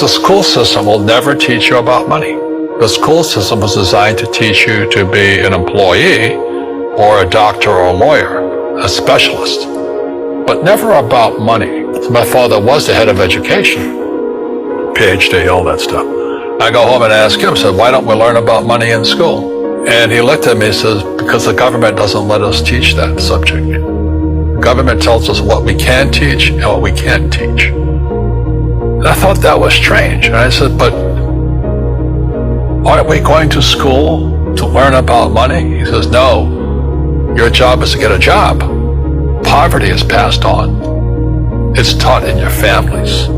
The school system will never teach you about money. The school system was designed to teach you to be an employee or a doctor or a lawyer, a specialist, but never about money. My father was the head of education, PhD, all that stuff. I go home and ask him, I said, why don't we learn about money in school? And he looked at me and says, because the government doesn't let us teach that subject. The government tells us what we can teach and what we can't teach. And I thought that was strange. And I said, but aren't we going to school to learn about money? He says, no, your job is to get a job. Poverty is passed on. It's taught in your families.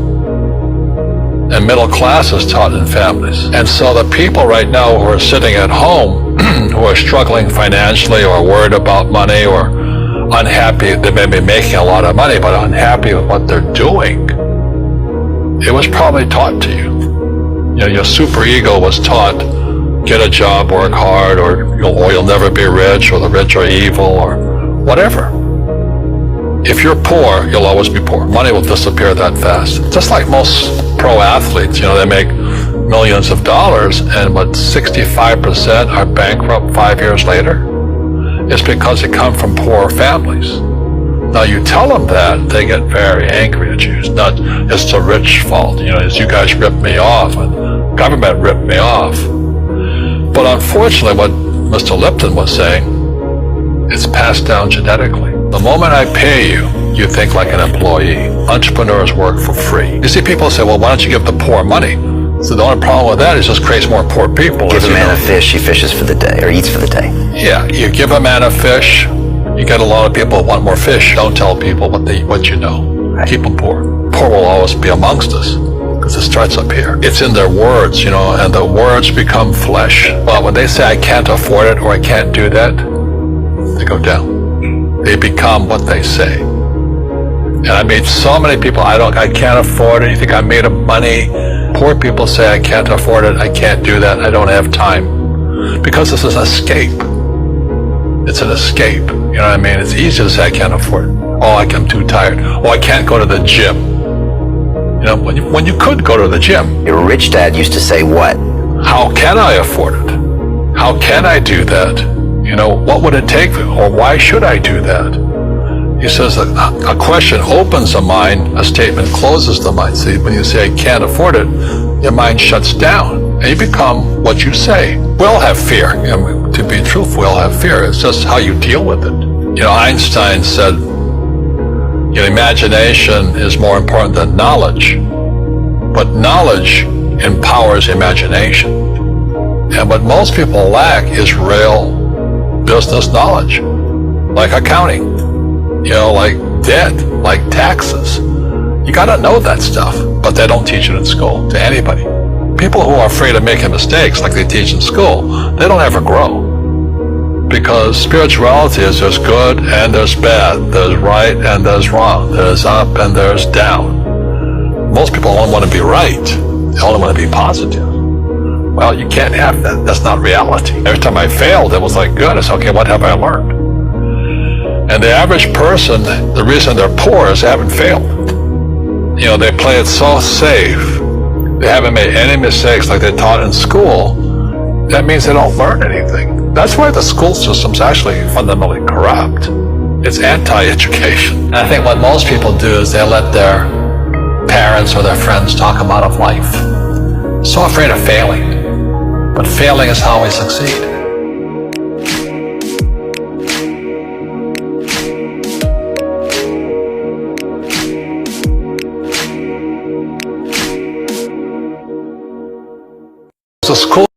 And middle class is taught in families. And so the people right now who are sitting at home, who are struggling financially or worried about money or unhappy, they may be making a lot of money, but unhappy with what they're doing, it was probably taught to you. You know, your super ego was taught, get a job, work hard, or you'll never be rich, or the rich are evil, or whatever. If you're poor, you'll always be poor. Money will disappear that fast. Just like most pro athletes, you know, they make millions of dollars, and what, 65% are bankrupt 5 years later? It's because they come from poor families. Now you tell them that, they get very angry at you. It's the rich fault. You know, it's you guys ripped me off, and government ripped me off. But unfortunately, what Mr. Lipton was saying, it's passed down genetically. The moment I pay you, you think like an employee. Entrepreneurs work for free. You see, people say, well, why don't you give the poor money? So the only problem with that is it just creates more poor people. Give a man a fish, he fishes for the day, or eats for the day. Yeah, you give a man a fish, you get a lot of people that want more fish. Don't tell people what you know. Right. Keep them poor. Poor will always be amongst us, because it starts up here. It's in their words, you know, and the words become flesh. Well, when they say I can't afford it or I can't do that, they go down. They become what they say. And I meet so many people, I can't afford it. You think I'm made of money? Poor people say I can't afford it, I can't do that, I don't have time. Because this is an escape. It's an escape. You know what I mean? It's easy to say I can't afford it. Oh, I'm too tired. Oh, I can't go to the gym. You know, when you could go to the gym. Your rich dad used to say what? How can I afford it? How can I do that? You know, what would it take? Or why should I do that? He says that a question opens the mind, a statement closes the mind. See, when you say I can't afford it, your mind shuts down, and you become what you say. We all have fear. You know, to be truthful, we all have fear. It's just how you deal with it. You know, Einstein said, you know, imagination is more important than knowledge, but knowledge empowers imagination. And what most people lack is real business knowledge, like accounting, you know, like debt, like taxes. You gotta know that stuff, but they don't teach it in school to anybody. People who are afraid of making mistakes like they teach in school, they don't ever grow. Because spirituality is there's good and there's bad, there's right and there's wrong, there's up and there's down. Most people only want to be right, they only want to be positive. Well, you can't have that. That's not reality. Every time I failed, it was like, good. I said, okay, what have I learned? And the average person, the reason they're poor is they haven't failed. You know, they play it so safe. They haven't made any mistakes like they're taught in school. That means they don't learn anything. That's why the school system's actually fundamentally corrupt. It's anti-education. And I think what most people do is they let their parents or their friends talk them out of life. So afraid of failing. But failing is how we succeed. The school